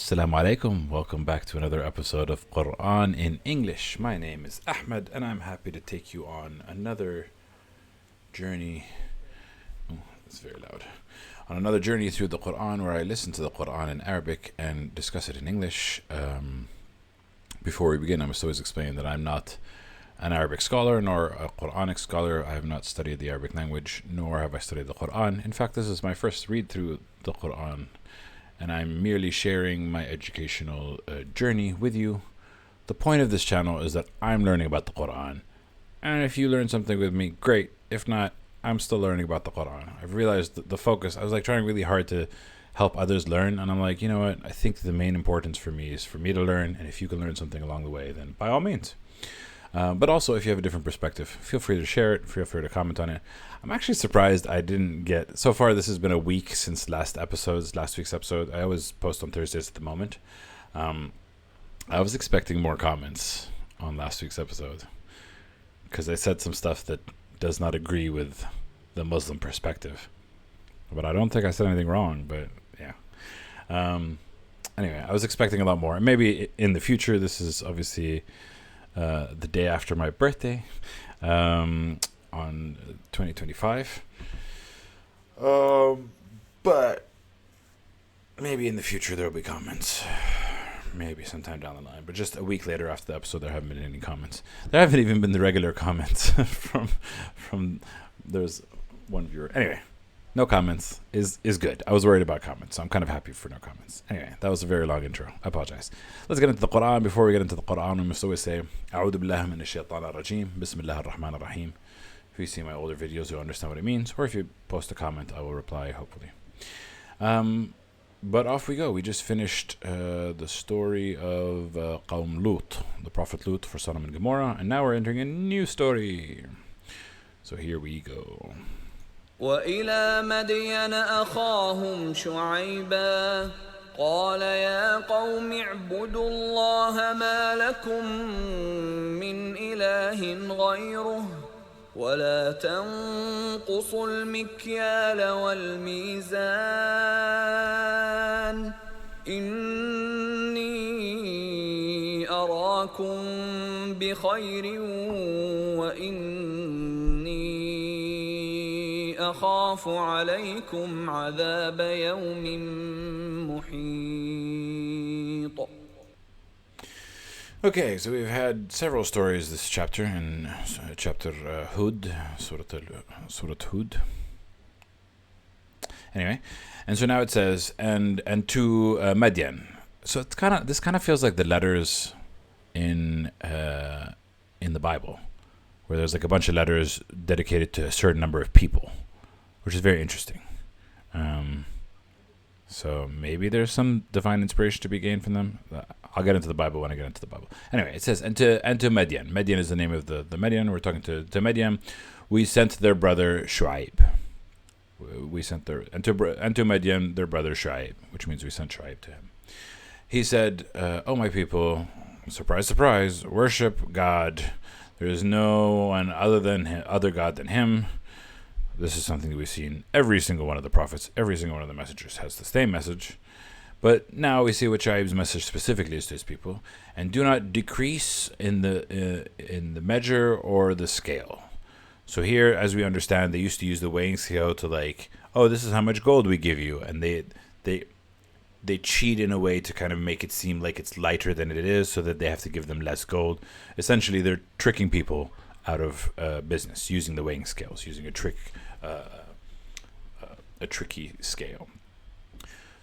السلام عليكم. Welcome back to another episode of Quran in English. My name is Ahmed and I'm happy to take you on another journey. Oh, that's very loud. On another journey through the Quran where I listen to the Quran in Arabic and discuss it in English. Before we begin, I must always explain that I'm not an Arabic scholar nor a Quranic scholar. I have not studied the Arabic language, nor have I studied the Quran. In fact, this is my first read through the Quran, and I'm merely sharing my educational journey with you. The point of this channel is that I'm learning about the Quran, and if you learn something with me, great. If not, I'm still learning about the Quran. I've realized that the focus, I was trying really hard to help others learn, and I'm like, you know what, I think the main importance for me is for me to learn, and if you can learn something along the way, then by all means. But also, if you have a different perspective, feel free to share it, feel free to comment on it. I'm actually surprised I didn't get, so far this has been a week since last week's episode. I always post on Thursdays at the moment. I was expecting more comments on last week's episode, because I said some stuff that does not agree with the Muslim perspective. But I don't think I said anything wrong, but yeah. Anyway, I was expecting a lot more. Maybe in the future. This is obviously the day after my birthday, on 2025. But maybe in the future there will be comments. Maybe sometime down the line. But just a week later after the episode, there haven't been any comments. There haven't even been the regular comments from there's one viewer. Anyway, no comments is good. I was worried about comments, so I'm kind of happy for no comments. Anyway, that was a very long intro. I apologize. Let's get into the Quran. Before we get into the Quran, we must always say, أعوذ بالله من الشيطان الرجيم بسم الله الرحمن الرحيم. If you see my older videos, you'll understand what it means. Or if you post a comment, I will reply, hopefully. But off we go. We just finished the story of Qawm Lut, the Prophet Lut for Sodom and Gomorrah. And now we're entering a new story. So here we go. وإلى مدين أخاهم شعيبا قال يا قوم اعبدوا الله ما لكم من إله غيره ولا تنقصوا المكيال والميزان إني أراكم بخير وإني أخاف عليكم عذاب يوم محيط. Okay, so we've had several stories this chapter, in chapter Hud, Surat Hud. Anyway, and so now it says, and to Madian. So it's this kind of feels like the letters in the Bible, where there's a bunch of letters dedicated to a certain number of people, which is very interesting. So maybe there's some divine inspiration to be gained from them. I'll get into the Bible when I get into the Bible. Anyway, it says, and to Madian. Madian is the name of the Madian. We're talking to Madian. We sent their brother Shu'aib. We sent and to Madian their brother Shu'aib, which means we sent Shu'aib to him. He said, "Oh my people, surprise, surprise, worship God. There is no one other God than Him." This is something that we see in every single one of the prophets. Every single one of the messengers has the same message. But now we see what Shu'aib's message specifically is to his people. And do not decrease in the measure or the scale. So here, as we understand, they used to use the weighing scale to oh, this is how much gold we give you. And they cheat in a way to kind of make it seem like it's lighter than it is so that they have to give them less gold. Essentially, they're tricking people out of business using the weighing scales, using a tricky scale.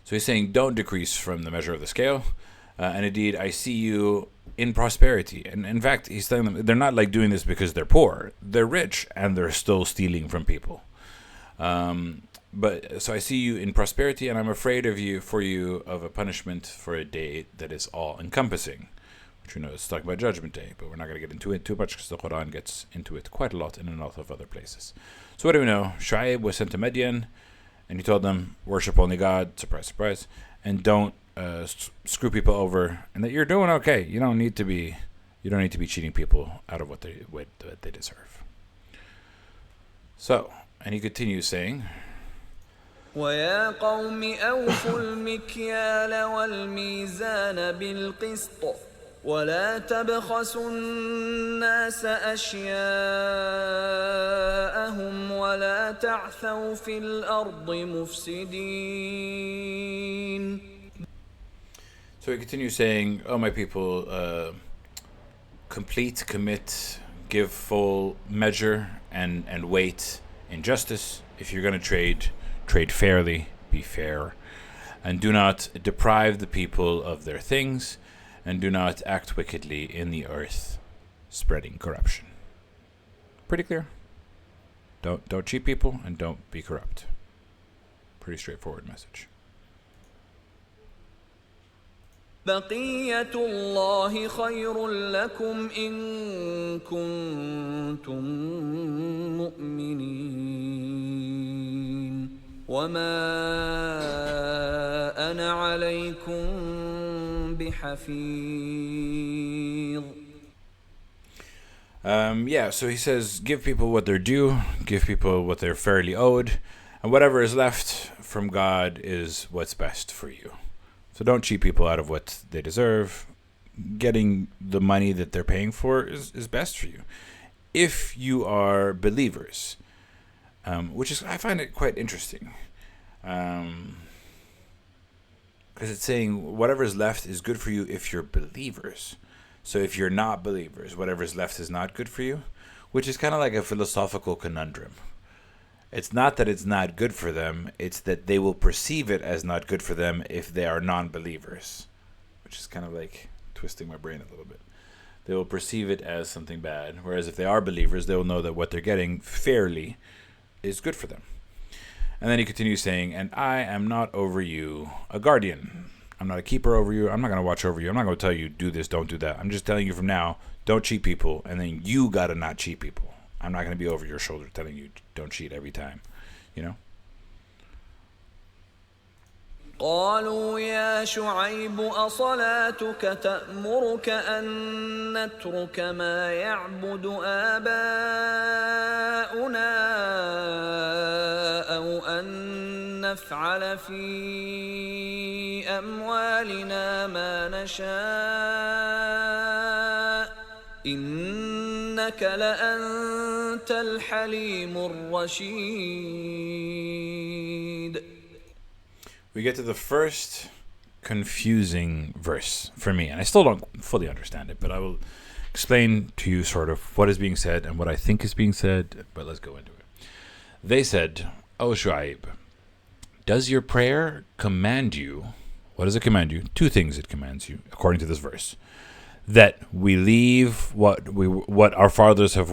So he's saying, don't decrease from the measure of the scale. And indeed, I see you in prosperity. And in fact, he's telling them they're not doing this because they're poor. They're rich and they're still stealing from people. But so I see you in prosperity, and I'm afraid of a punishment for a day that is all encompassing. Which we know is talking about Judgment Day, but we're not going to get into it too much because the Quran gets into it quite a lot in a lot of other places. So what do we know? Shu'aib was sent to Madian, and he told them, worship only God, surprise, surprise, and don't screw people over, and that you're doing okay. You don't need to be cheating people out of what they deserve. So, and he continues saying, ويا قوم أوفوا المكيال والميزان بالقسط ولا تبخسوا الناس أشياءهم ولا تعثوا في الأرض مفسدين. So he continues saying, "Oh, my people, complete, commit, give full measure and weight in justice. If you're going to trade, trade fairly, be fair, and do not deprive the people of their things, and do not act wickedly in the earth, spreading corruption." Pretty clear. Don't cheat people and don't be corrupt. Pretty straightforward message. بقية الله خير لكم إن كنتم مؤمنين وما أنا عليكم بحفيظ. So he says, give people what they're due, give people what they're fairly owed, and whatever is left from God is what's best for you. So don't cheat people out of what they deserve. Getting the money that they're paying for is best for you. If you are believers, I find it quite interesting. Because it's saying whatever is left is good for you if you're believers. So if you're not believers, whatever is left is not good for you, which is kind of like a philosophical conundrum. It's not that it's not good for them, it's that they will perceive it as not good for them if they are non-believers, which is kind of like twisting my brain a little bit. They will perceive it as something bad, whereas if they are believers, they will know that what they're getting fairly is good for them. And then he continues saying, and I am not over you a guardian. I'm not a keeper over you. I'm not going to watch over you. I'm not going to tell you do this, don't do that. I'm just telling you from now, don't cheat people, and then you got to not cheat people. I'm not going to be over your shoulder telling you don't cheat every time, you know? قالوا يا شعيب أصلاتك تأمرك أن نترك ما يعبد آباؤنا أو أن نفعل في أموالنا ما نشاء إنك لأنت الحليم الرشيد. We get to the first confusing verse for me, and I still don't fully understand it, but I will explain to you sort of what is being said and what I think is being said, but let's go into it. They said, "O Shu'aib, does your prayer command you?" What does it command you? Two things it commands you, according to this verse. That we leave what our forefathers have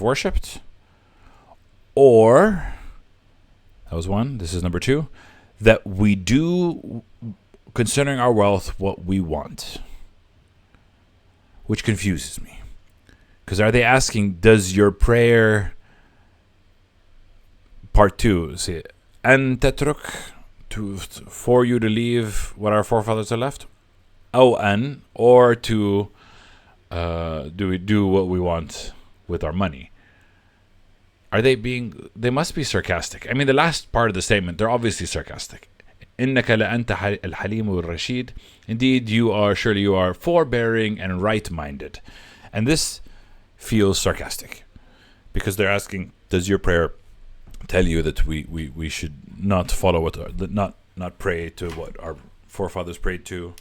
worshipped, or, that was one, this is number two, that we do concerning our wealth what we want, which confuses me. Because are they asking, does your prayer, part two, say, an tatruk, for you to leave what our forefathers have left? Oh, or to do we do what we want with our money? They must be sarcastic. I mean, the last part of the statement, they're obviously sarcastic. إِنَّكَ لَأَنْتَ الْحَلِيمُ الرَّشِيدُ. Indeed, surely you are forbearing and right-minded. And this feels sarcastic. Because they're asking, does your prayer tell you that we should not follow not pray to what our forefathers prayed to?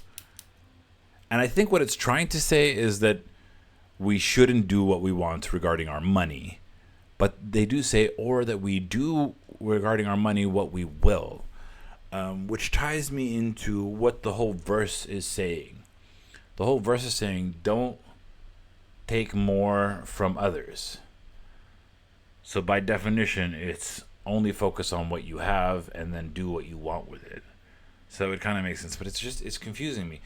And I think what it's trying to say is that we shouldn't do what we want regarding our money. But they do say, or that we do regarding our money what we will. Which ties me into what the whole verse is saying. The whole verse is saying, don't take more from others. So by definition, it's only focus on what you have and then do what you want with it. So it kind of makes sense, but it's confusing me.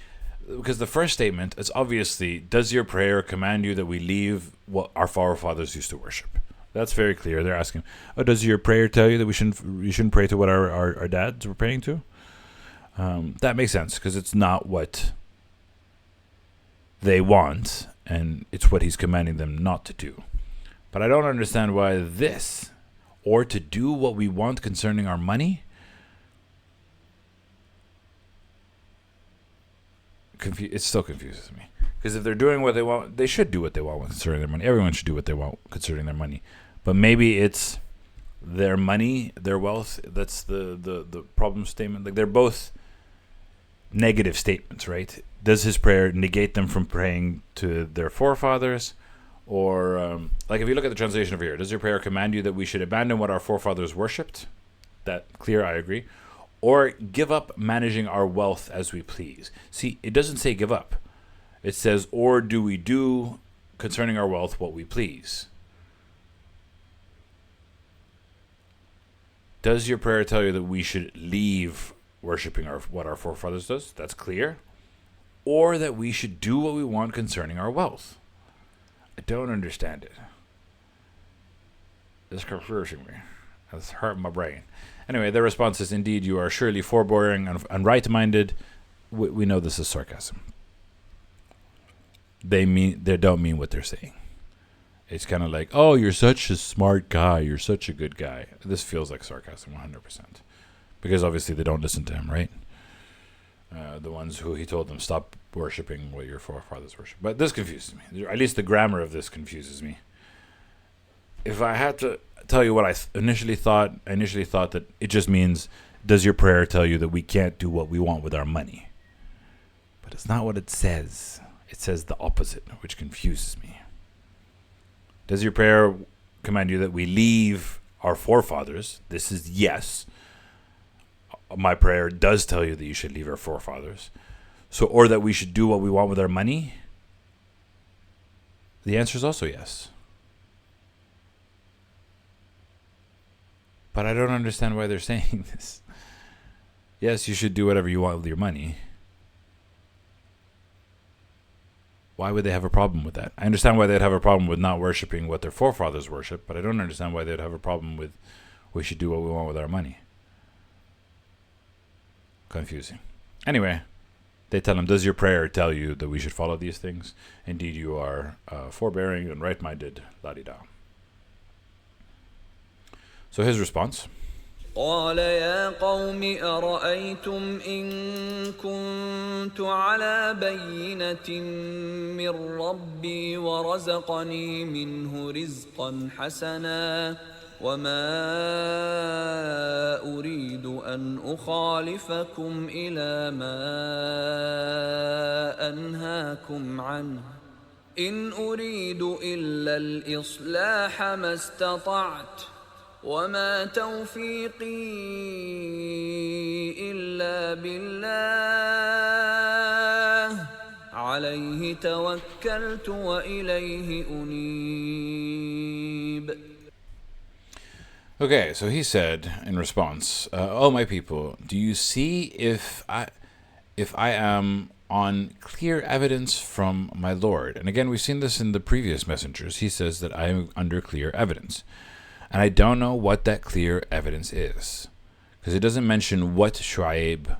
Because the first statement is obviously, does your prayer command you that we leave what our forefathers used to worship? That's very clear. They're asking, does your prayer tell you that we shouldn't pray to what our dads were praying to? That makes sense, because it's not what they want, and it's what he's commanding them not to do. But I don't understand why this, or to do what we want concerning our money, it still confuses me. Because if they're doing what they want, they should do what they want concerning their money. Everyone should do what they want concerning their money. But maybe it's their money, their wealth. That's the problem statement. Like, they're both negative statements, right? Does his prayer negate them from praying to their forefathers? Or, like, if you look at the translation over here, does your prayer command you that we should abandon what our forefathers worshipped? That clear, I agree. Or give up managing our wealth as we please. See, it doesn't say give up. It says, or do we do concerning our wealth what we please? Does your prayer tell you that we should leave worshiping what our forefathers does? That's clear. Or that we should do what we want concerning our wealth? I don't understand it. It's confusing me. It's hurting my brain. Anyway, their response is, indeed, you are surely forbearing and right-minded. We know this is sarcasm. They don't mean what they're saying. It's kind of like, oh, you're such a smart guy. You're such a good guy. This feels like sarcasm 100%. Because obviously they don't listen to him, right? The ones who he told them, stop worshipping what your forefathers worship. But this confuses me. At least the grammar of this confuses me. If I had to tell you what I initially thought that it just means, does your prayer tell you that we can't do what we want with our money? But it's not what it says. It says the opposite, which confuses me. Does your prayer command you that we leave our forefathers? This is yes. My prayer does tell you that you should leave our forefathers. So, or that we should do what we want with our money? The answer is also yes. But I don't understand why they're saying this. Yes, you should do whatever you want with your money. Why would they have a problem with that? I understand why they'd have a problem with not worshiping what their forefathers worship, but I don't understand why they'd have a problem with we should do what we want with our money. Confusing. Anyway, they tell him, does your prayer tell you that we should follow these things? Indeed, you are forbearing and right-minded. La-di-da. So his response. قال يا قوم أرأيتم إن كنت على بينة من ربي ورزقني منه رزقا حسنا وما أريد أن أخالفكم إلى ما أنهاكم عنه إن أريد إلا الإصلاح ما استطعت وما توفيقي إلا بالله عليه توكلت وإليه أنيب. Okay, so he said in response, "Oh my people, do you see if I am on clear evidence from my Lord?" And again, we've seen this in the previous messengers. He says that I am under clear evidence. And I don't know what that clear evidence is. Because it doesn't mention what Shu'aib,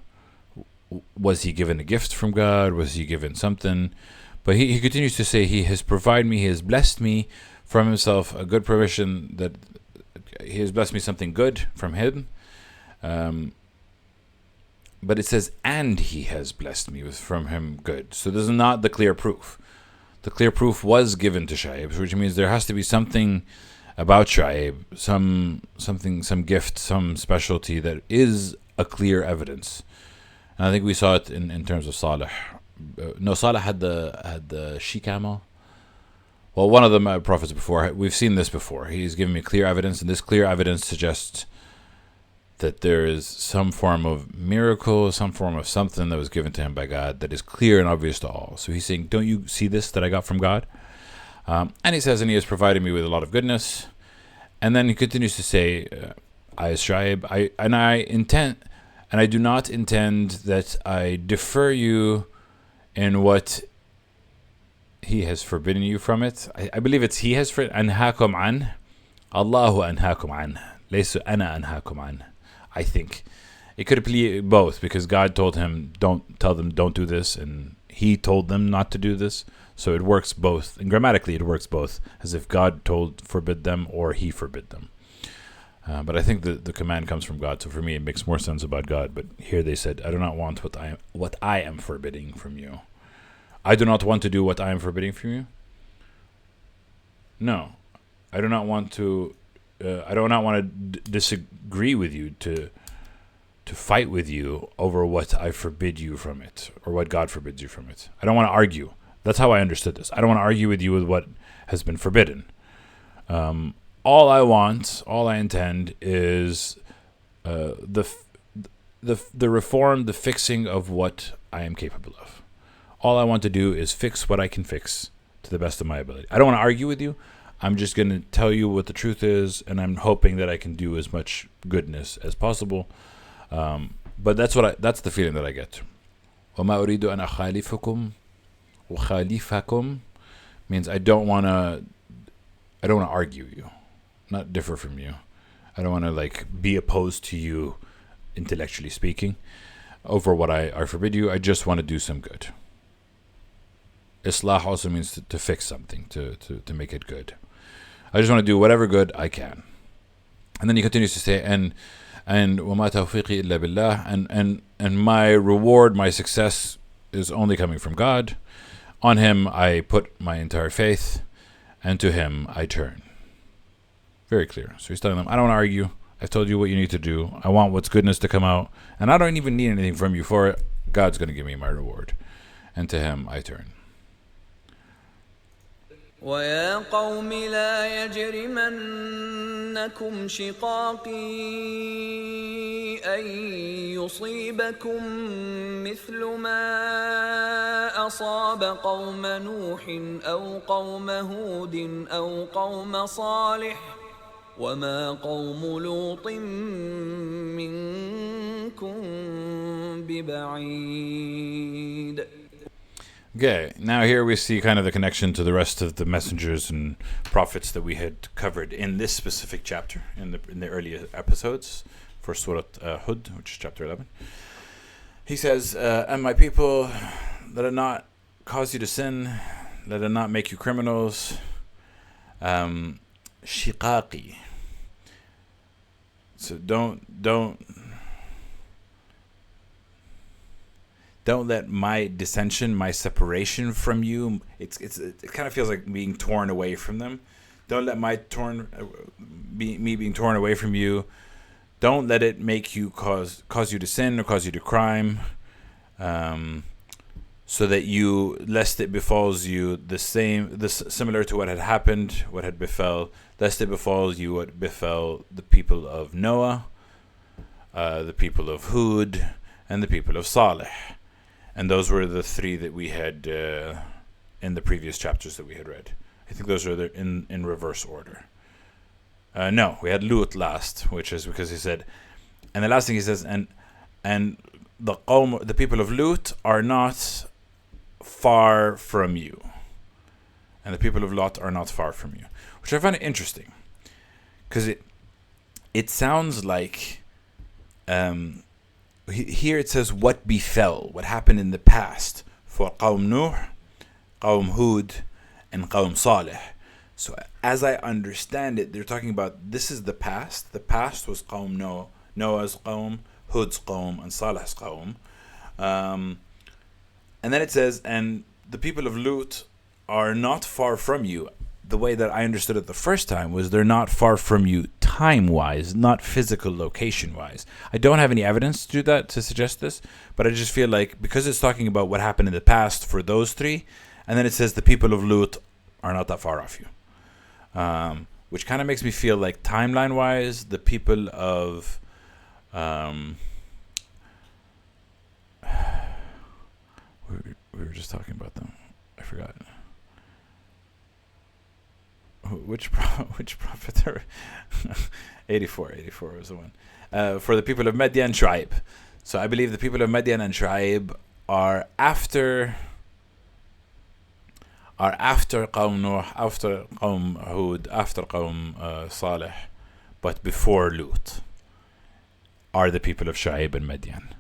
was he given a gift from God? Was he given something? But he continues to say, he has provided me, he has blessed me from himself, a good provision, that he has blessed me something good from him. But it says, and he has blessed me with from him good. So this is not the clear proof. The clear proof was given to Shu'aib, which means there has to be something about Shu'aib, some gift, some specialty that is a clear evidence. And I think we saw it in terms of Salih. No, Salih had the she-camel. Well, one of the prophets before, we've seen this before. He's given me clear evidence, and this clear evidence suggests that there is some form of miracle, some form of something that was given to him by God that is clear and obvious to all. So he's saying, don't you see this that I got from God? And he says, and he has provided me with a lot of goodness. And then he continues to say, I as Shu'aib, I do not intend that I defer you in what he has forbidden you from it. I believe it's he has forbidden. Anhaakum an. Allahu anhaakum an. Laysu ana anhaakum an. I think. It could be both, because God told him, don't tell them, don't do this. And he told them not to do this. So it works both. And grammatically, it works both, as if God forbid them or he forbid them. But I think the command comes from God. So for me, it makes more sense about God. But here they said, I do not want what I am forbidding from you. I do not want to do what I am forbidding from you? No. I do not want to disagree with you, to fight with you over what I forbid you from it, or what God forbids you from it. I don't want to argue. That's how I understood this. I don't want to argue with you with what has been forbidden. All I intend is the reform, the fixing of what I am capable of. All I want to do is fix what I can fix to the best of my ability. I don't want to argue with you. I'm just going to tell you what the truth is, and I'm hoping that I can do as much goodness as possible. But that's the feeling that I get. وَمَا أُرِيدُ أَنْ أَخَالِفَكُمْ وَخَالِفَكُمْ means I don't want to argue you, not differ from you. I don't want to like be opposed to you, intellectually speaking, over what I forbid you. I just want to do some good. Islah also means to fix something, to make it good. I just want to do whatever good I can. And then he continues to say, and وَمَا تَوْفِيقِي إِلَّا بِاللَّهِ, and my reward, my success is only coming from God. On him I put my entire faith, and to him I turn. Very clear. So he's telling them, I don't want to argue. I've told you what you need to do. I want what's goodness to come out, and I don't even need anything from you for it. God's going to give me my reward, and to him I turn. ويا قوم لا يجرمنكم شقاقي أن يصيبكم مثل ما أصاب قوم نوح أو قوم هود أو قوم صالح وما قوم لوط منكم ببعيد. Okay, now here we see kind of the connection to the rest of the messengers and prophets that we had covered in this specific chapter, in the earlier episodes for Surah Hud, which is chapter 11. He says, and my people, let it not cause you to sin, let it not make you criminals. Shiqaqi. So don't let my dissension, my separation from you, it kind of feels like being torn away from them. Don't let me being torn away from you. Don't let it make you cause you to sin or cause you to crime, so that lest it befalls you similar to what had happened, what had befell, lest it befalls you what befell the people of Noah, the people of Hud, and the people of Salih. And those were the three that we had in the previous chapters that we had read. I think those are in reverse order. No, we had Lut last, which is because he said, and the last thing he says, and the people of Lut are not far from you, and the people of Lot are not far from you, which I find interesting, because it sounds like here it says what befell, what happened in the past for Qawm Nuh, Qawm Hud, and Qawm Salih. So as I understand it, they're talking about this is the past. The past was Qawm Noah's Qawm, Hud's Qawm, and Salih's Qawm. And then it says, and the people of Lut are not far from you. The way that I understood it the first time was they're not far from you time-wise, not physical location-wise. I don't have any evidence to do that, to suggest this, but I just feel like because it's talking about what happened in the past for those three, and then it says the people of Lut are not that far off you. Which kind of makes me feel like timeline-wise, the people of... we were just talking about them. I forgot. Which prophet are 84 was the one. For the people of Madian, Shu'aib. So I believe the people of Madian and Shu'aib are after Qawm Nuh, after Qawm Hud, after Qawm Salih, but before Lut are the people of Shu'aib and Madian.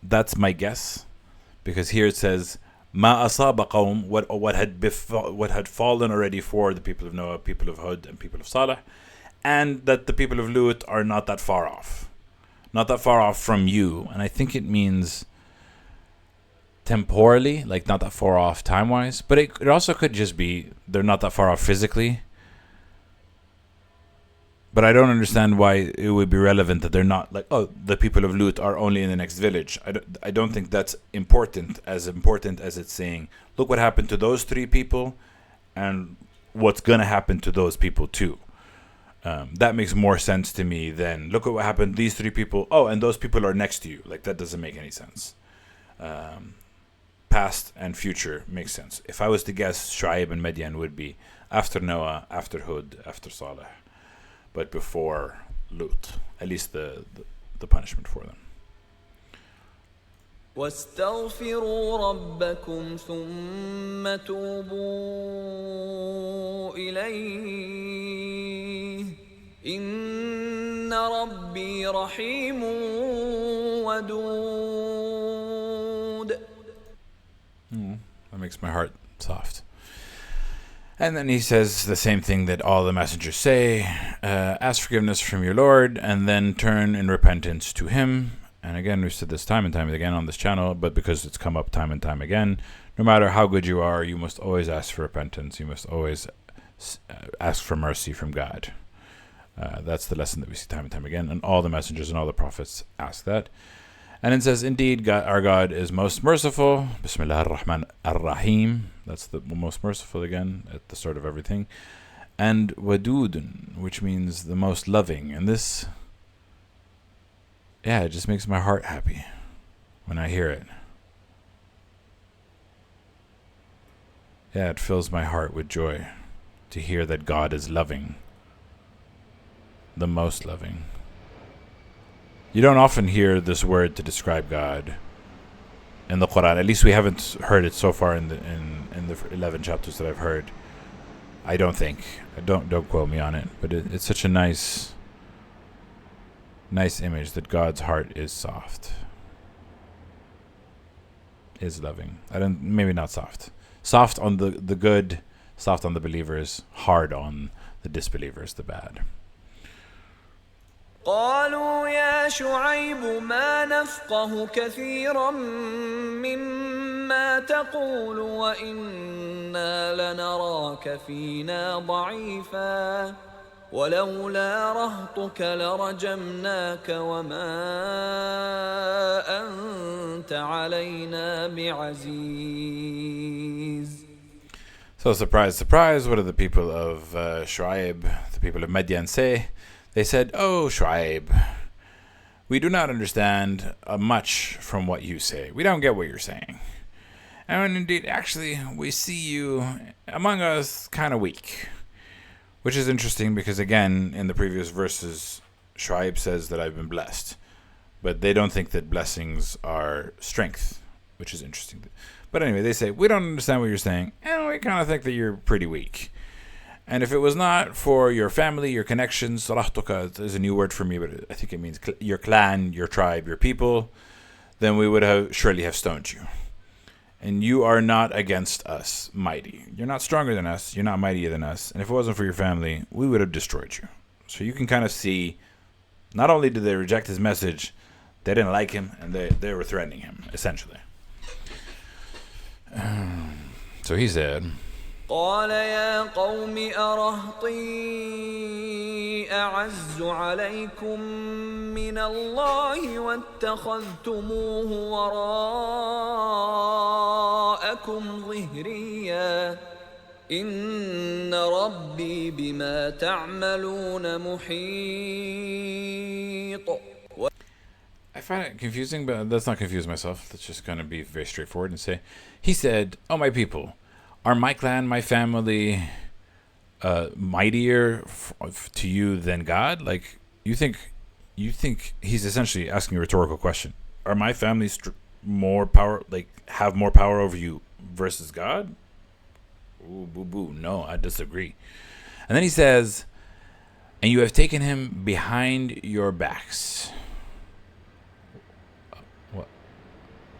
That's my guess, because here it says Ma asaba qawm, what had fallen already for the people of Noah, people of Hud, and people of Salih, and that the people of Lut are not that far off from you. And I think it means temporally, like not that far off time-wise, but it also could just be they're not that far off physically. But I don't understand why it would be relevant that they're not like, oh, the people of Lut are only in the next village. I don't think that's important as it's saying, look what happened to those 3 people and what's going to happen to those people too. That makes more sense to me than, look at what happened, these 3 people, oh, and those people are next to you. Like, that doesn't make any sense. Past and future makes sense. If I was to guess, Shu'aib and Madian would be after Noah, after Hud, after Saleh, but before Lut, at least the punishment for them. واستغفروا ربكم ثم توبوا إليه إن ربي رحيم ودود. That makes my heart soft. And then he says the same thing that all the messengers say, ask forgiveness from your Lord and then turn in repentance to him. And again, we've said this time and time again on this channel, but because it's come up time and time again, no matter how good you are, you must always ask for repentance. You must always ask for mercy from God. That's the lesson that we see time and time again. And all the messengers and all the prophets ask that. And it says, indeed, God, our God is most merciful. Bismillah ar-Rahman ar-Rahim. That's the most merciful again at the start of everything. And Wadudun, which means the most loving. And this, it just makes my heart happy when I hear it. It fills my heart with joy to hear that God is loving. The most loving. You don't often hear this word to describe God in the Quran. At least we haven't heard it so far in the 11 chapters that I've heard. I don't think. Don't quote me on it. But it's such a nice image that God's heart is soft, is loving. Maybe not soft. Soft on the good, soft on the believers, hard on the disbelievers, the bad. قالوا يا شعيب ما نفقه كثيرا مما تقول وإنا لنراك فينا ضعيفا ولولا رهطك لرجمناك وما أنت علينا بعزيز. So surprise, surprise, what do the people of Shu'aib, the people of Madian say? They said, oh, Shu'aib, we do not understand much from what you say. We don't get what you're saying. And indeed, actually, we see you among us kind of weak. Which is interesting because, again, in the previous verses, Shu'aib says that I've been blessed. But they don't think that blessings are strength, which is interesting. But anyway, they say, we don't understand what you're saying, and we kind of think that you're pretty weak. And if it was not for your family, your connections, sarahtuka is a new word for me, but I think it means your clan, your tribe, your people, then we would have surely have stoned you. And you are not against us mighty. You're not stronger than us. You're not mightier than us. And if it wasn't for your family, we would have destroyed you. So you can kind of see, not only did they reject his message, they didn't like him, and they were threatening him, essentially. So he said, قال يا قوم أرهطي أعز عليكم من الله واتخذتموه وراءكم ظهريا إن ربي بما تعملون محيط. I find it confusing, but let's not confuse myself. Let's just kind of be very straightforward and say, he said, oh, my people, are my clan, my family, mightier to you than God? Like, you think he's essentially asking a rhetorical question. Are my family more power, like, have more power over you versus God? Ooh, boo, boo. No, I disagree. And then he says, and you have taken him behind your backs.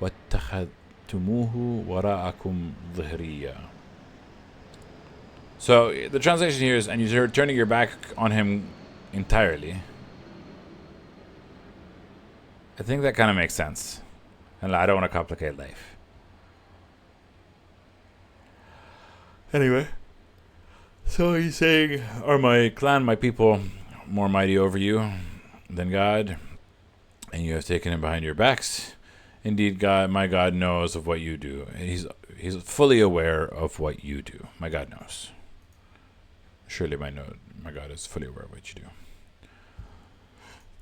وَاتَّخَذْتُمُوهُ وَرَاءَكُمْ ظِهْرِيًّا. So the translation here is, and you're turning your back on him entirely. I think that kind of makes sense. And I don't want to complicate life. Anyway, so he's saying, are my clan, my people, more mighty over you than God? And you have taken him behind your backs. Indeed, God, my God knows of what you do. He's fully aware of what you do. My God knows. Surely my God is fully aware of what you do.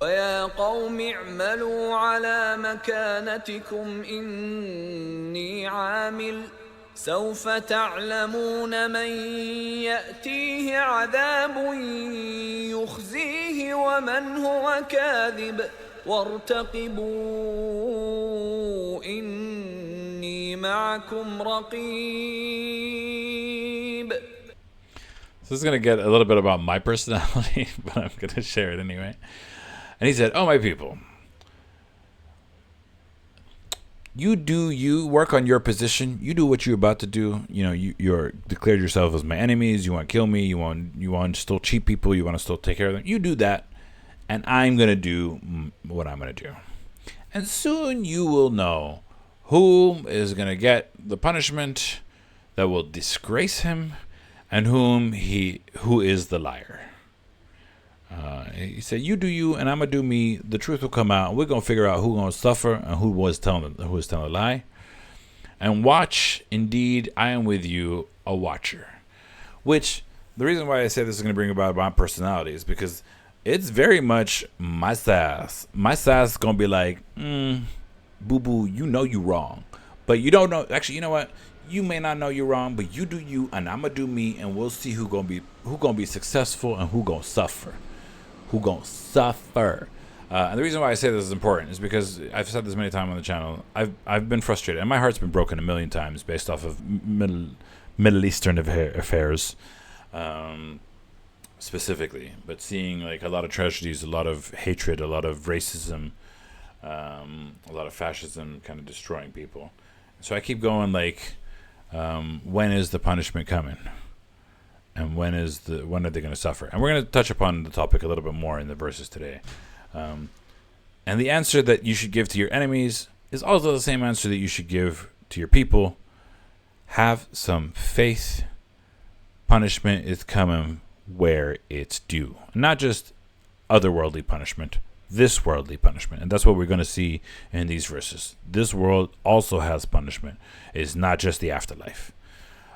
ويا قوم اعملوا على مكانتكم إني عامل سوف تعلمون من يأتيه عذاب يخزيه ومن هو كاذب وارتقبوا إني معكم رقيب. So this is going to get a little bit about my personality, but I'm going to share it anyway. And he said, oh, my people, you work on your position. You do what you're about to do. You know, you're declared yourself as my enemies. You want to kill me. You want to still cheat people. You want to still take care of them. You do that. And I'm going to do what I'm going to do. And soon you will know who is going to get the punishment that will disgrace him and who is the liar. He said, you do you, and I'm going to do me. The truth will come out. We're going to figure out who's going to suffer and who was telling a lie. And watch, indeed, I am with you, a watcher. Which, the reason why I say this is going to bring about my personality is because it's very much my sass. My sass is going to be like, boo-boo, you know you wrong. But you don't know. Actually, you know what? You may not know you're wrong, but you do you, and I'm going to do me, and we'll see who gonna be successful and who going to suffer. And the reason why I say this is important is because I've said this many times on the channel. I've been frustrated, and my heart's been broken a million times based off of Middle Eastern affairs, specifically. But seeing like a lot of tragedies, a lot of hatred, a lot of racism, a lot of fascism, kind of destroying people. So I keep going like, when is the punishment coming? And when are they going to suffer? And we're going to touch upon the topic a little bit more in the verses today. And the answer that you should give to your enemies is also the same answer that you should give to your people. Have some faith. Punishment is coming where it's due. Not just otherworldly punishment, this worldly punishment. And that's what we're going to see in these verses. This world also has punishment. It's not just the afterlife.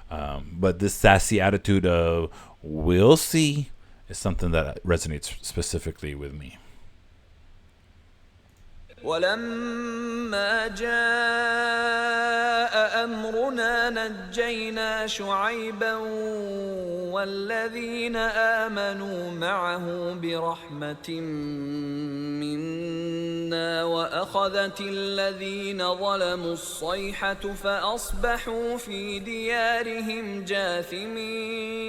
But this sassy attitude of we'll see is something that resonates specifically with me. ولما جاء أمرنا نجينا شعيبا والذين آمنوا معه برحمة منا وأخذت الذين ظلموا الصيحة فأصبحوا في ديارهم جاثمين.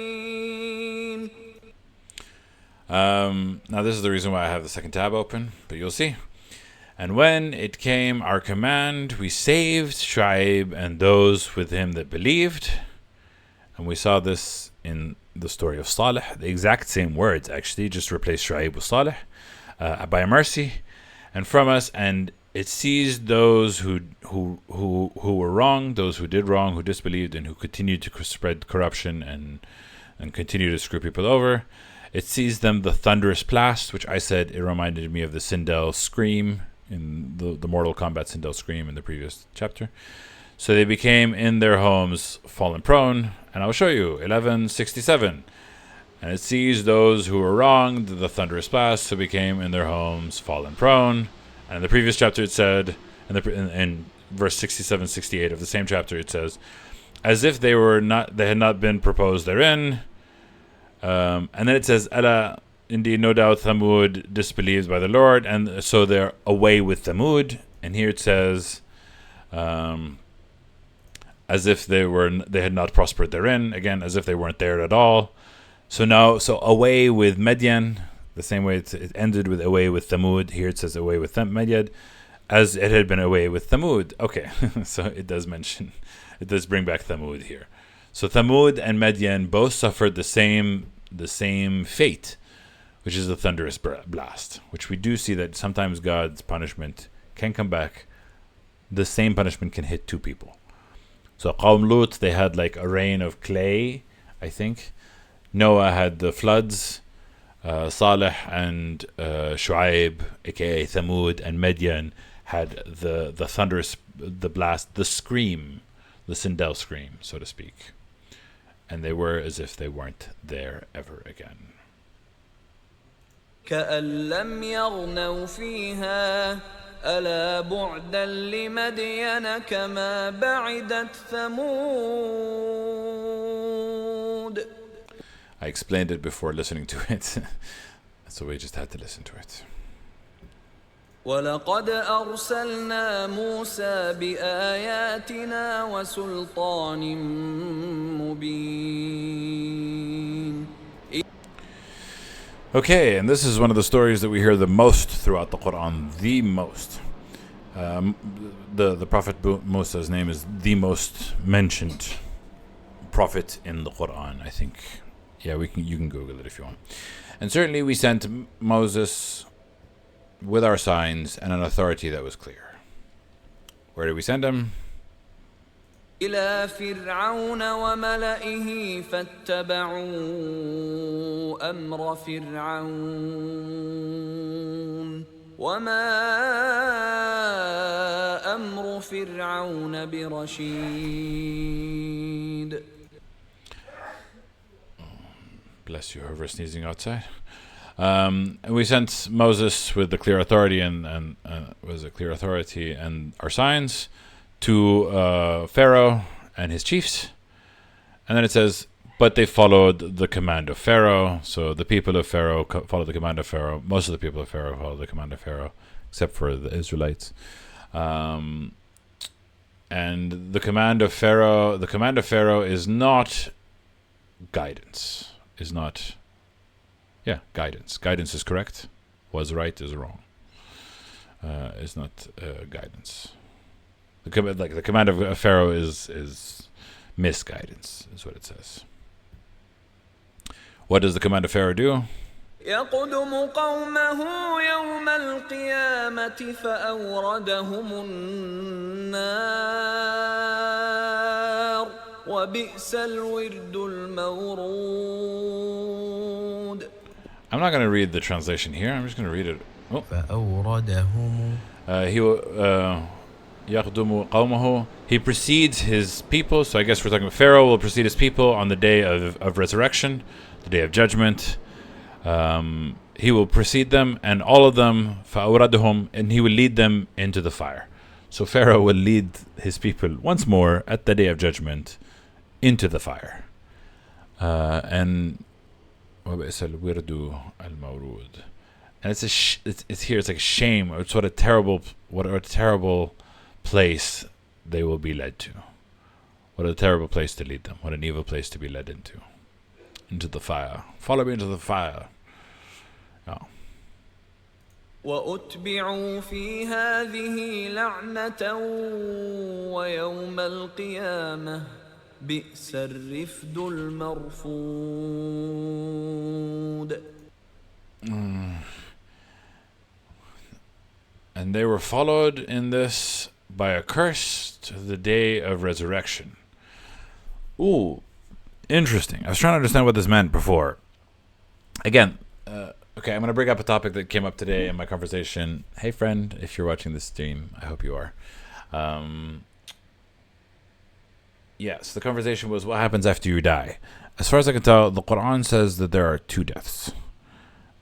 Now this is the reason why I have the second tab open, but you'll see. And when it came our command, we saved Shu'aib and those with him that believed. And we saw this in the story of Salih. The exact same words, actually, just replace Shu'aib with Salih, by mercy and from us. And it seized those who were wrong, those who did wrong, who disbelieved, and who continued to spread corruption and continue to screw people over. It seized them the thunderous blast, which I said it reminded me of the Sindel scream in the Mortal Kombat Sindel scream in the previous chapter. So they became in their homes fallen prone. And I'll show you, 1167. And it seized those who were wronged, the thunderous blast, so became in their homes fallen prone. And in the previous chapter it said, in verse 67, 68 of the same chapter, it says, as if they had not been proposed therein. And then it says, Ella, indeed, no doubt, Thamud disbelieves by the Lord, and so they're away with Thamud. And here it says, as if they had not prospered therein. Again, as if they weren't there at all. So away with Midian, the same way it ended with away with Thamud. Here it says away with Midian, as it had been away with Thamud. Okay, so it does bring back Thamud here. So Thamud and Midian both suffered the same fate, which is the thunderous blast, which we do see that sometimes God's punishment can come back. The same punishment can hit two people. So Qawm Lut, they had like a rain of clay, I think. Noah had the floods. Salih and Shu'aib, aka Thamud, and Midian had the thunderous, the blast, the scream, the Sindel scream, so to speak. And they were as if they weren't there ever again. كأن لم يغنوا فيها ألا بعدا لمدين كما بعدت ثمود. I explained it before listening to it, so we just had to listen to it. ولقد أرسلنا موسى بآياتنا وسلطان مبين. Okay, and this is one of the stories that we hear the most throughout the Quran, the most. The Prophet Musa's name is the most mentioned prophet in the Quran, I think. Yeah, you can Google it if you want. And certainly we sent Moses with our signs and an authority that was clear. Where did we send him? إلى فرعون وملئه فاتبعوا أمر فرعون وما أمر فرعون برشيد. Bless you, whoever's sneezing outside. And we sent Moses with the clear authority and was a clear authority and our signs to Pharaoh and his chiefs. And then it says, but they followed the command of Pharaoh. So the people of Pharaoh followed the command of Pharaoh. Most of the people of Pharaoh followed the command of Pharaoh, except for the Israelites. And the command of Pharaoh is not guidance. Is not, guidance. Guidance is correct. Was right is wrong. Is not guidance. The command of Pharaoh is misguidance, is what it says. What does the command of Pharaoh do? يقدم قومه يوم القيامة فأوردهم النار وبئس الورد المورود. I'm not going to read the translation here. I'm just going to read it. فأوردهم. He will. يقدم قومه. He precedes his people. So I guess we're talking about Pharaoh will precede his people on the day of resurrection, the day of judgment. He will precede them, and all of them فأوردهم, and he will lead them into the fire. So Pharaoh will lead his people once more at the day of judgment into the fire. And وبئس الورد المورود. And it's here. It's like a shame. It's what a terrible place they will be led to. What a terrible place to lead them. What an evil place to be led into the fire. Follow me into the fire. Oh. وأتبعوا في هذه لعنة ويوم القيامة بئس الرفد المرفود. And they were followed in this by a curse to the day of resurrection. Ooh, interesting. I was trying to understand what this meant before. Again, okay, I'm going to bring up a topic that came up today in my conversation. Hey, friend, if you're watching this stream, I hope you are. Yes, the conversation was what happens after you die. As far as I can tell, the Quran says that there are two deaths.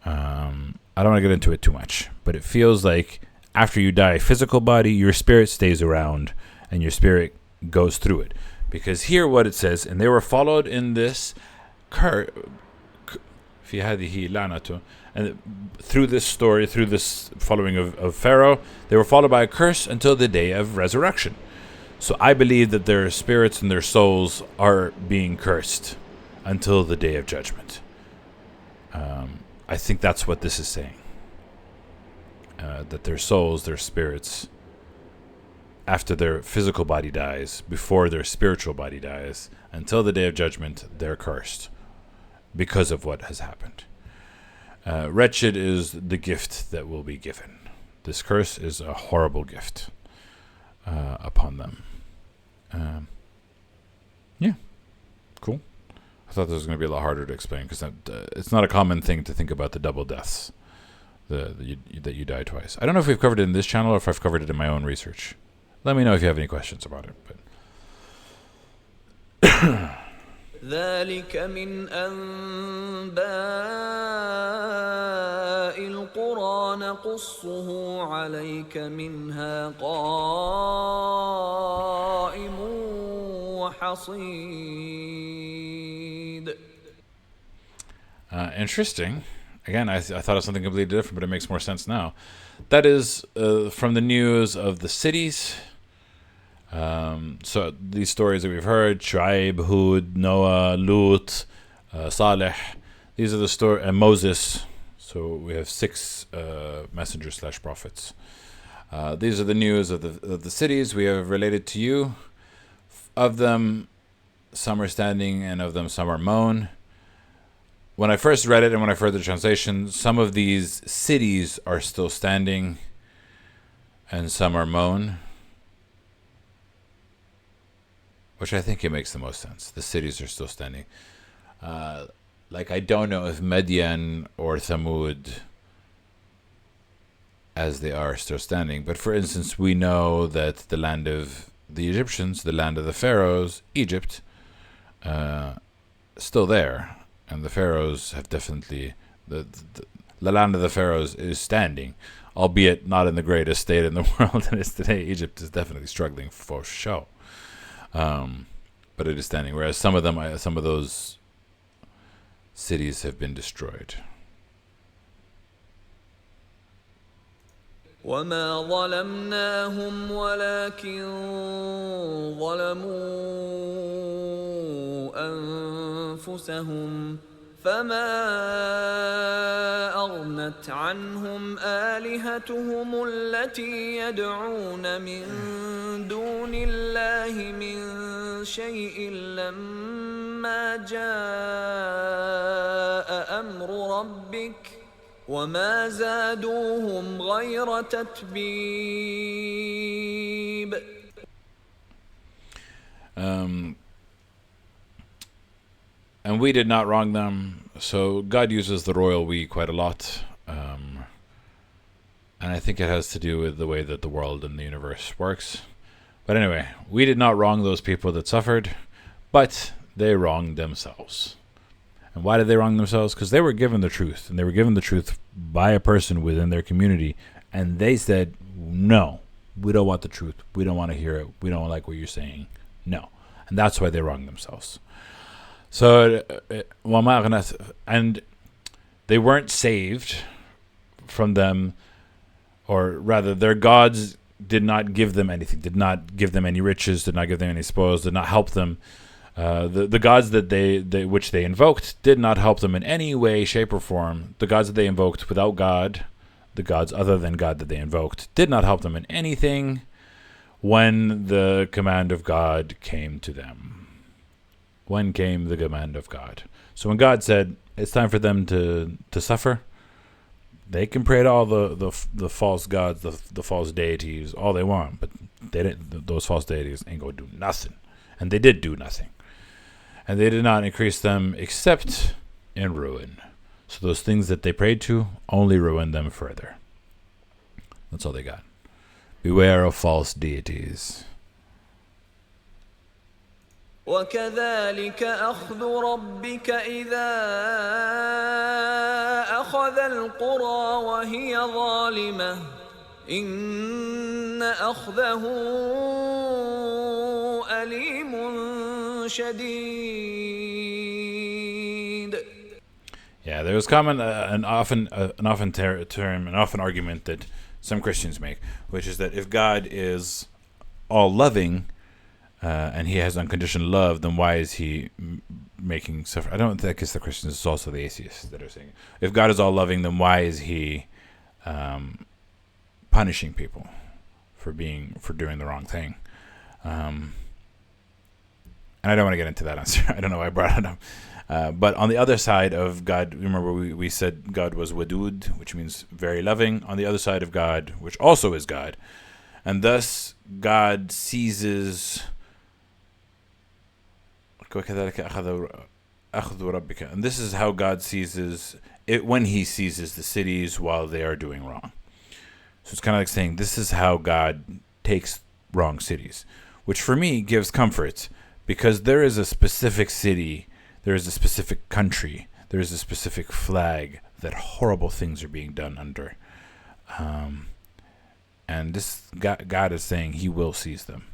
I don't want to get into it too much, but it feels like after you die, physical body, your spirit stays around and your spirit goes through it. Because here what it says, and they were followed in this في هذه لعنة, and through this story, through this following of Pharaoh, they were followed by a curse until the day of resurrection. So I believe that their spirits and their souls are being cursed until the day of judgment. I think that's what this is saying. That their souls, their spirits, after their physical body dies, before their spiritual body dies, until the day of judgment, they're cursed because of what has happened. Wretched is the gift that will be given. This curse is a horrible gift upon them. thought this was going to be a lot harder to explain because it's not a common thing to think about the double deaths, that you die twice. I don't know if we've covered it in this channel or if I've covered it in my own research. Let me know if you have any questions about it. But ذلك من أنباء القرى نقصه عليك منها قائم وحصيد. Interesting. Again, I thought of something completely different, but it makes more sense now. That is from the news of the cities. So these stories that we've heard, Shu'aib, Hud, Noah, Lut, Saleh, these are the story, and Moses. So we have 6 messengers / prophets. These are the news of the cities we have related to you. Of them, some are standing, and of them some are mown. When I first read it and when I heard the translation, some of these cities are still standing, and some are mown. Which I think it makes the most sense. The cities are still standing. Like, I don't know if Madian or Thamud, as they are, still standing. But for instance, we know that the land of the Egyptians, the land of the pharaohs, Egypt, still there. And the pharaohs have definitely... The land of the pharaohs is standing, albeit not in the greatest state in the world it is today. Egypt is definitely struggling for show. But it is standing, whereas some of those cities have been destroyed. وما ظلمناهم ولكن ظلموا أنفسهم فما أغنت عنهم آلهتهم التي يدعون من دون الله من شيء لما جاء أمر ربك وما زادوهم غير تتبيب. And we did not wrong them. So God uses the royal we quite a lot. And I think it has to do with the way that the world and the universe works. But anyway, we did not wrong those people that suffered, but they wronged themselves. And why did they wrong themselves? Because they were given the truth, and they were given the truth by a person within their community, and they said, no, we don't want the truth. We don't want to hear it. We don't like what you're saying. No. And that's why they wronged themselves. So, and they weren't saved from them, or rather their gods did not give them anything, did not give them any riches, did not give them any spoils, did not help them. The gods that they which they invoked did not help them in any way, shape, or form. The gods that they invoked without God, the gods other than God that they invoked, did not help them in anything when the command of God came to them. When came the command of God? So when God said it's time for them to suffer, they can pray to all the false gods, the false deities, all they want, but they didn't. Those false deities ain't gonna do nothing, and they did do nothing, and they did not increase them except in ruin. So those things that they prayed to only ruined them further. That's all they got. Beware of false deities. وكذلك أخذ ربك إذا أخذ القرى وهي ظالمة إن أخذه أليم شديد. Yeah, there was common an often argument that some Christians make, which is that if God is all loving, and he has unconditional love, then why is he making suffer? I don't think it's the Christians, it's also the atheists that are saying, if God is all loving, then why is he punishing people for doing the wrong thing? And I don't want to get into that answer. I don't know why I brought it up. But on the other side of God, remember we said God was wadud, which means very loving. On the other side of God, which also is God, and thus God seizes أخذ ربك. And this is how God seizes it when he seizes the cities while they are doing wrong. So it's kind of like saying this is how God takes wrong cities, which for me gives comfort, because there is a specific city, there is a specific country, there is a specific flag that horrible things are being done under. And this God is saying he will seize them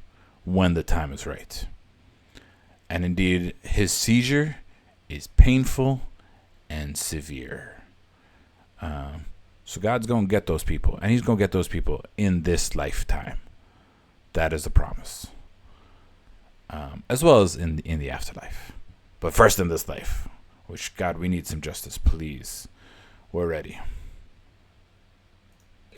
when the time is right. And indeed, his seizure is painful and severe. So God's going to get those people, and he's going to get those people in this lifetime. That is a promise. As well as in the afterlife. But first in this life, which, God, we need some justice, please. We're ready.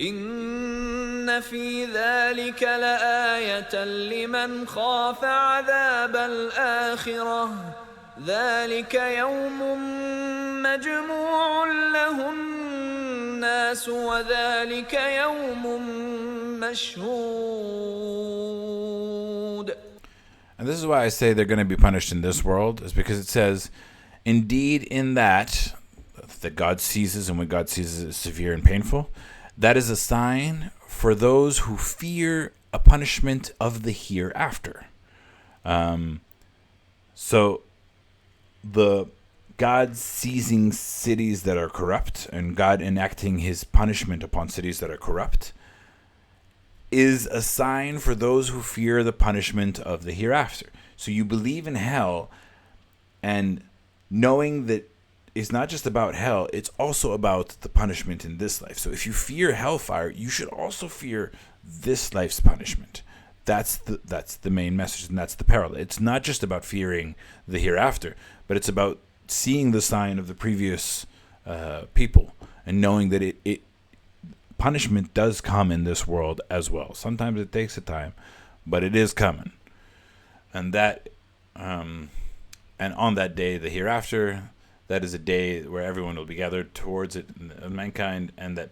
إن في ذلك لآية لمن خاف عذاب الآخرة ذلك يوم مجموع له الناس وذلك يوم مشهود. And this is why I say they're going to be punished in this world, is because it says, indeed in that God seizes, and when God seizes it is severe and painful, that is a sign for those who fear a punishment of the hereafter. So the God seizing cities that are corrupt and God enacting his punishment upon cities that are corrupt is a sign for those who fear the punishment of the hereafter. So you believe in hell, and knowing that it's not just about hell, it's also about the punishment in this life. So if you fear hellfire, you should also fear this life's punishment. That's the main message, and that's the parallel. It's not just about fearing the hereafter, but it's about seeing the sign of the previous people and knowing that it punishment does come in this world as well. Sometimes it takes a time, but it is coming. And that and on that day, the hereafter, that is a day where everyone will be gathered towards it, mankind, and that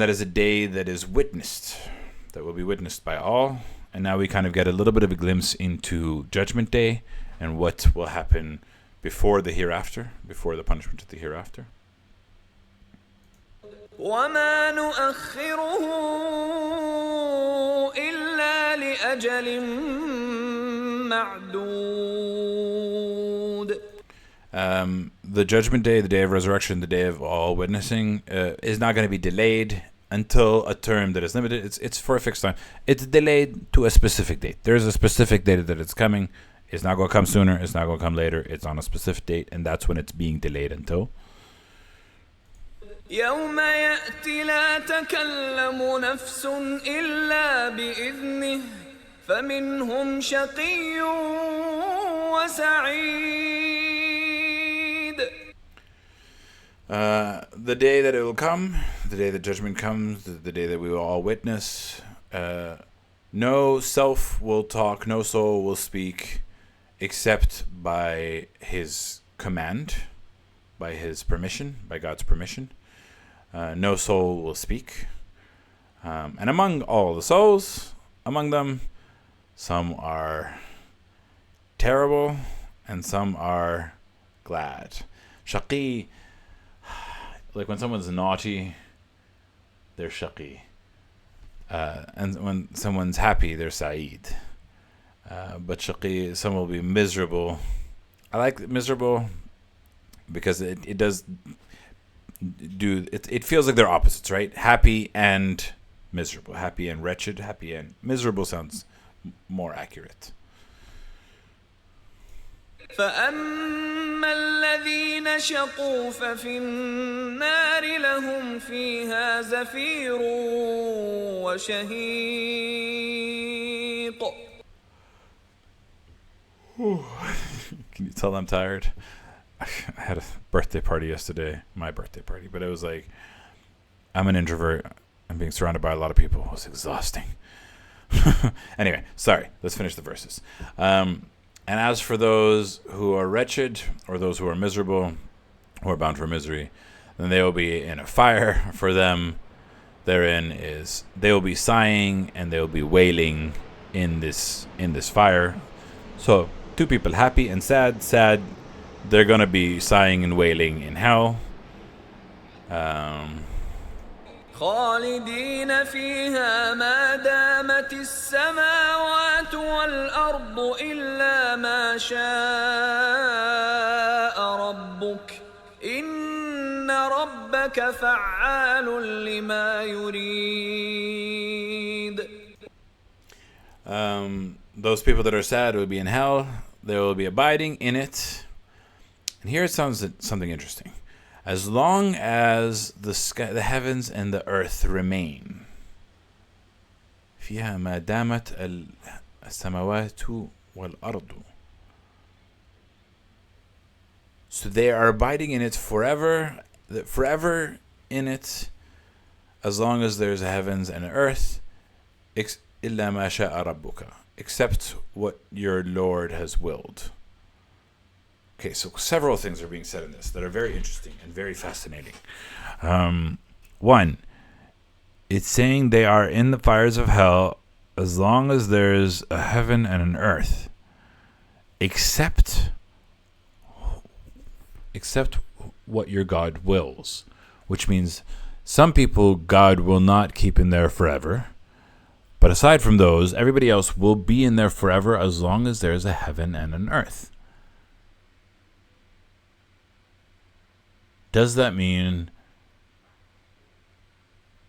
is a day that is witnessed, that will be witnessed by all. And now we kind of get a little bit of a glimpse into Judgment Day and what will happen before the hereafter, before the punishment of the hereafter. وما نؤخره إلا لأجل معدود. The Judgment Day, the day of resurrection, the day of all witnessing, is not going to be delayed until a term that is limited. It's for a fixed time. It's delayed to a specific date. There's a specific date that it's coming. It's not going to come sooner. It's not going to come later. It's on a specific date, and that's when it's being delayed until. يوم يأتي لا تكلم نفس إلا بإذنه فمنهم شقي وسعيد. The day that it will come, the day that judgment comes, the day that we will all witness, no self will talk, no soul will speak, except by his command, by his permission, by God's permission. No soul will speak. And among all the souls, among them, some are terrible and some are glad. Shaqi, like when someone's naughty, they're shaqi. And when someone's happy, they're sa'id. But shaqi, some will be miserable. I like miserable because it does do it feels like they're opposites, right? Happy and miserable, happy and wretched, happy and miserable sounds more accurate. فأما الذين شقوا ففي النار لهم فيها زفير وشهيق. Can you tell I'm tired? I had a birthday party yesterday, my birthday party, but it was like, I'm an introvert. I'm being surrounded by a lot of people. It was exhausting. Anyway, sorry. Let's finish the verses. And as for those who are wretched, or those who are miserable, who are bound for misery, then they will be in a fire. For them, therein is they will be sighing and they will be wailing in this fire. So two people, happy and sad. Sad they're going to be sighing and wailing in hell. خالدين فيها ما دامت السماوات والأرض إلا ما شاء ربك إن ربك فعال لما يريد. Those people that are sad will be in hell. They will be abiding in it. And here it sounds something interesting. As long as the sky, the heavens and the earth remain. فيها ما دامت السماوات والأرض. So they are abiding in it forever in it, as long as there's heavens and earth, إلا ما شاء ربك, except what your Lord has willed. Okay, so several things are being said in this that are very interesting and very fascinating. One, it's saying they are in the fires of hell as long as there's a heaven and an earth, except what your God wills, which means some people God will not keep in there forever. But aside from those, everybody else will be in there forever as long as there's a heaven and an earth. Does that mean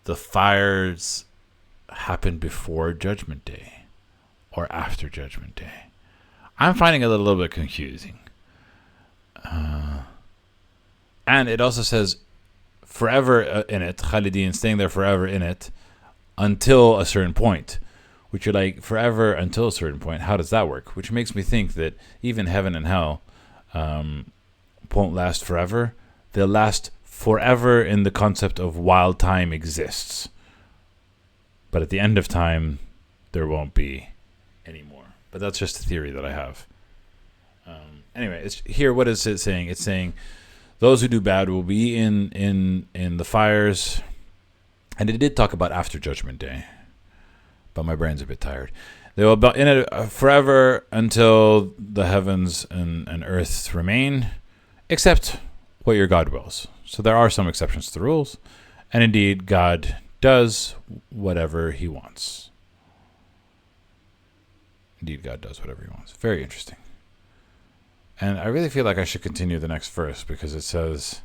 the fires happen before Judgment Day or after Judgment Day? I'm finding it a little bit confusing. And it also says forever in it, Khalidin, staying there forever in it, until a certain point. Which you're like, forever until a certain point, how does that work? Which makes me think that even heaven and hell won't last forever. They'll last forever in the concept of while time exists. But at the end of time, there won't be anymore. But that's just a theory that I have. Anyway, it's here. What is it saying? It's saying those who do bad will be in the fires. And it did talk about after Judgment Day. But my brain's a bit tired. They will be in it forever until the heavens and earth remain, except what your God wills. So there are some exceptions to the rules. And indeed, God does whatever he wants. Indeed, God does whatever he wants. Very interesting. And I really feel like I should continue the next verse because it says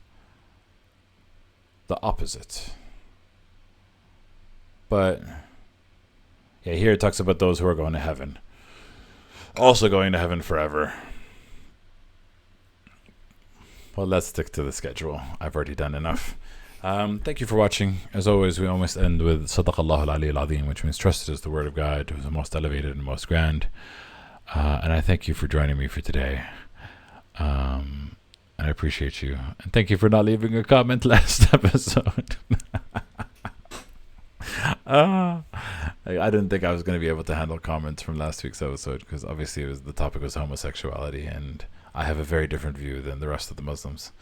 the opposite. But yeah, here it talks about those who are going to heaven. Also going to heaven forever. Well, let's stick to the schedule. I've already done enough. Thank you for watching. As always, we almost end with Sadaqallahu al-Ali al-Azim, which means trusted is the word of God, who is the most elevated and most grand. And I thank you for joining me for today. And I appreciate you. And thank you for not leaving a comment last episode. I didn't think I was going to be able to handle comments from last week's episode because obviously the topic was homosexuality, and I have a very different view than the rest of the Muslims.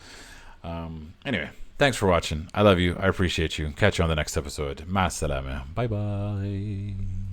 Anyway, thanks for watching. I love you. I appreciate you. Catch you on the next episode. Ma salama. Bye bye.